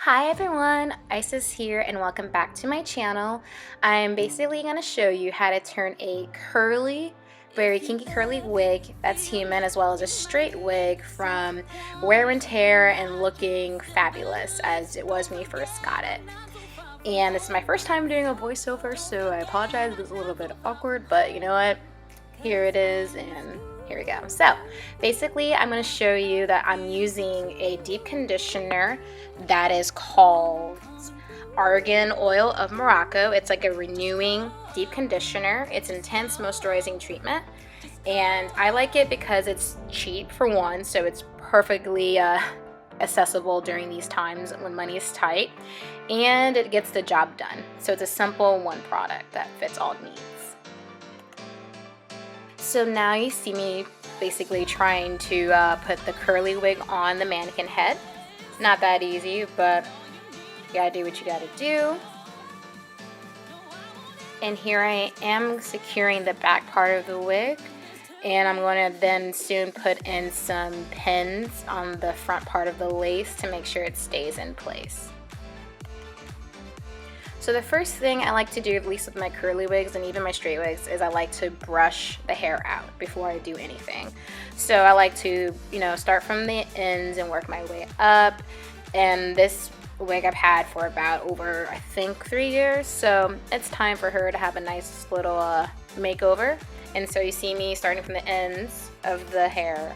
Hi everyone, Isis here and welcome back to my channel. I'm basically going to show you how to turn a curly, very kinky curly wig that's human as well as a straight wig from wear and tear and looking fabulous as it was when you first got it. And this is my first time doing a voiceover, so I apologize if it's a little bit awkward, but you know what? Here it is, and here we go. So basically I'm going to show you that I'm using a deep conditioner that is called Argan Oil of Morocco. It's like a renewing deep conditioner. It's intense moisturizing treatment, and I like it because it's cheap for one, so it's perfectly accessible during these times when money is tight, and it gets the job done. So it's a simple one product that fits all needs. So now you see me basically trying to put the curly wig on the mannequin head. Not that easy, but you gotta do what you gotta do. And here I am securing the back part of the wig, and I'm going to then soon put in some pins on the front part of the lace to make sure it stays in place. So the first thing I like to do, at least with my curly wigs and even my straight wigs, is I like to brush the hair out before I do anything. So I like to, start from the ends and work my way up. And this wig I've had for about over, I think, 3 years. So it's time for her to have a nice little makeover. And so you see me starting from the ends of the hair,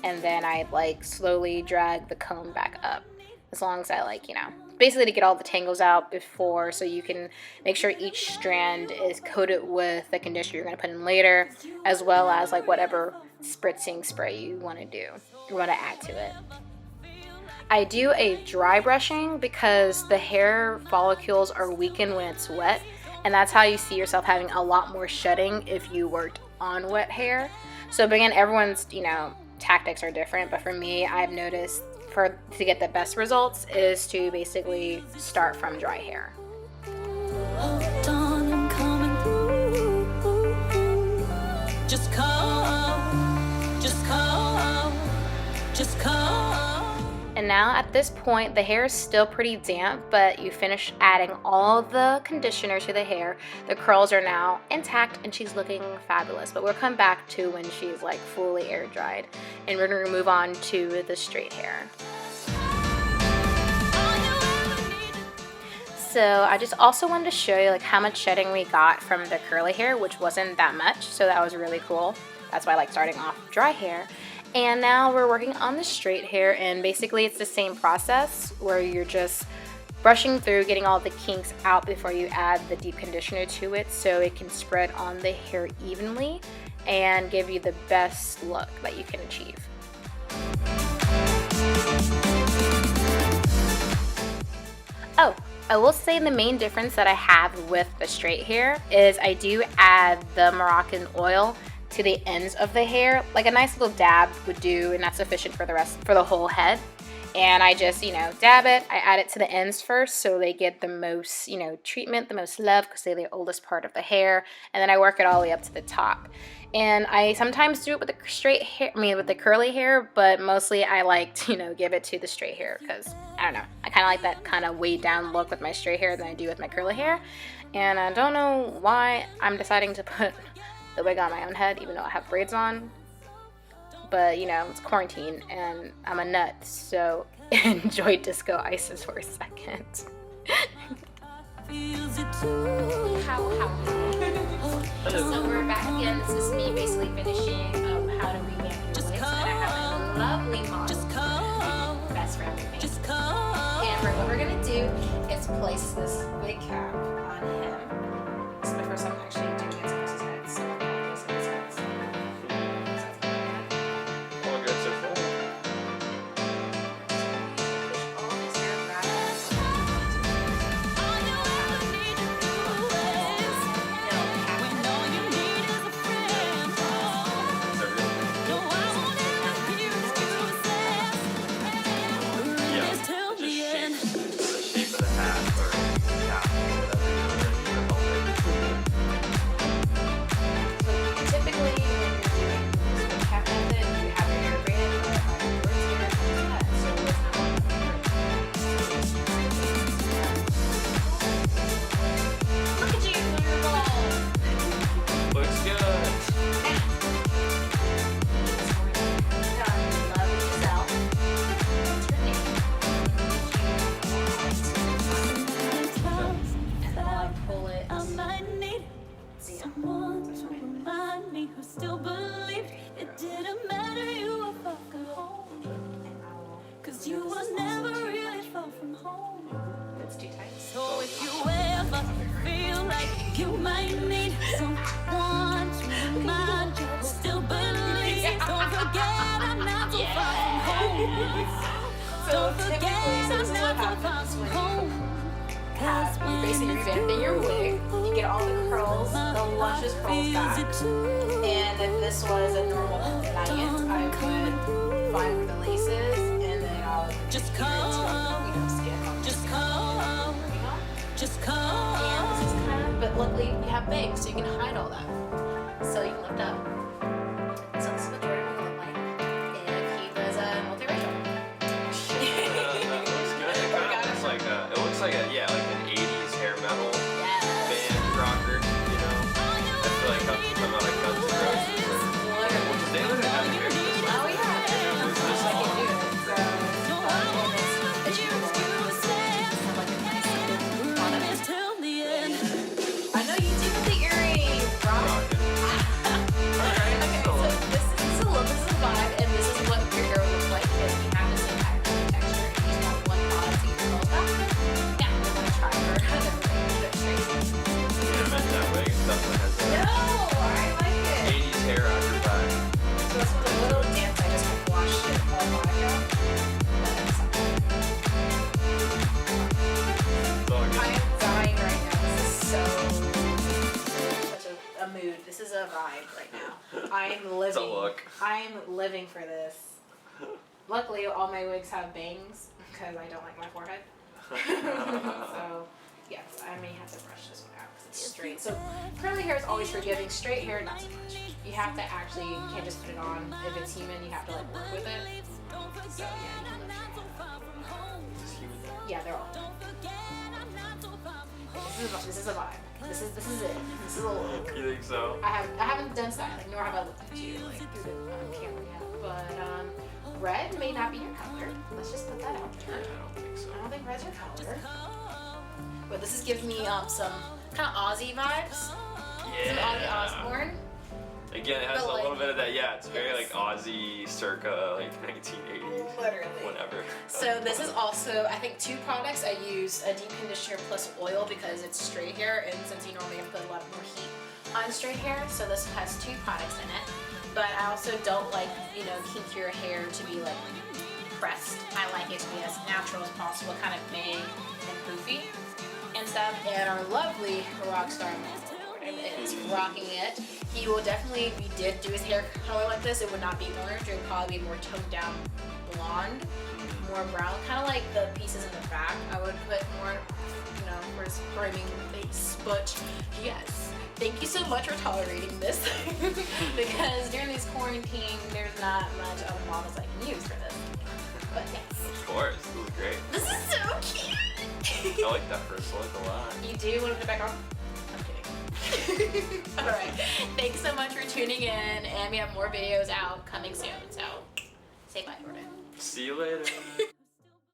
and then I slowly drag the comb back up, as long as I basically to get all the tangles out before, so you can make sure each strand is coated with the conditioner you're going to put in later, as well as whatever spritzing spray you want to do, you want to add to it. I do a dry brushing because the hair follicles are weakened when it's wet, and that's how you see yourself having a lot more shedding if you worked on wet hair. So again, everyone's tactics are different, but for me, I've noticed to get the best results is to basically start from dry hair. Hold on, I'm coming through. Just call, just call, just call. And now at this point, the hair is still pretty damp, but you finish adding all the conditioner to the hair. The curls are now intact and she's looking fabulous, but we'll come back to when she's fully air dried, and we're going to move on to the straight hair. So I just also wanted to show you how much shedding we got from the curly hair, which wasn't that much, so that was really cool. That's why I like starting off dry hair. And now we're working on the straight hair, and basically it's the same process where you're just brushing through, getting all the kinks out before you add the deep conditioner to it, so it can spread on the hair evenly and give you the best look that you can achieve. Oh, I will say the main difference that I have with the straight hair is I do add the Moroccan oil to the ends of the hair. A nice little dab would do, and that's sufficient for the whole head. And I just dab it. I add it to the ends first, so they get the most treatment, the most love, because they're the oldest part of the hair, and then I work it all the way up to the top. And I sometimes do it with the straight hair, with the curly hair, but mostly I like to give it to the straight hair, because I don't know, I kind of like that kind of weighed down look with my straight hair than I do with my curly hair. And I don't know why I'm deciding to put the wig on my own head, even though I have braids on. But it's quarantine and I'm a nut, so enjoy Disco Isis for a second. So we're back again. This is me basically finishing how to revamp your wigs, and I have a lovely model, best friend with me. And what we're gonna do is place this wig cap on him. This is my first time actually doing it to his head, so I'm gonna place it on his head. Don't typically, forget so this is I'm what not so far happens from when home. you have, you're basically revamping your wig. You get all the curls, the luscious curls back. And if this was a normal night, I would find where the laces, and then I would Just adhere it to, skin. Just call, just And call. this is kind of, but luckily you have bangs, so you can hide all that. So you can lift up. So this is what Jordan would look like if he was multiracial. It looks like an 80s hair metal Yes. band rocker, you know? I feel like I'm from like Guns N' Roses or they literally have hair this way. Oh yeah. I can do it. So it's like a nice product. Till the end. I know you do the earring, Rob. Rockin'. Okay, so this is a vibe, and this is what your hair looks like if you have the same kind of texture. You just want one product to get your curls back. Yeah, I'm gonna try her. Yeah, man, that wig definitely has No, I like that it. 80s hair rocker vibe. So this was a little dance I just washed it all out. It's all I good. am dying right now. This is such a mood. This is a vibe right now. I'm living. It's a look. I'm living for this. Luckily, all my wigs have bangs because I don't like my forehead. So, yes, I may have to brush this one out because it's straight. So, curly hair is always forgiving. Straight hair, not so much. You have to actually, you can't just put it on. If it's human, you have to like work with it. So, yeah, you can lift your head. Just human hair. Yeah, they're all. This is a vibe. This is it. This is a look. You think so? I haven't done styling, nor have I looked at you like through the camera yet. But red may not be your color. Let's just put that out there. I don't think so. I don't think red's your color. But this is giving me some kind of Aussie vibes. Some Ozzy Osbourne. Again, it has But, a like, little bit of that. Yeah, it's very yes. like Aussie, circa like 1980s. Literally. Whatever. So this is also, I think, two products. I use a deep conditioner plus oil because it's straight hair, and since you normally put a lot more heat on straight hair, so this has two products in it. But I also don't like, kinkier hair to be like pressed. I like it to be as natural as possible, kind of big and poofy and stuff. And our lovely rock star is rocking it. He will definitely, if he did do his hair color like this, it would not be orange. It would probably be more toned down blonde, more brown, kind of like the pieces in the back. I would put more, for his framing face. But yes, thank you so much for tolerating this because during this quarantine, there's not much of models I can use for this. But yes, Of course, this is great. this is so cute. I like that first look a lot. You do want to put it back on? I'm kidding. Alright, thanks so much for tuning in, and we have more videos out coming soon, so say bye, Jordan. See you later.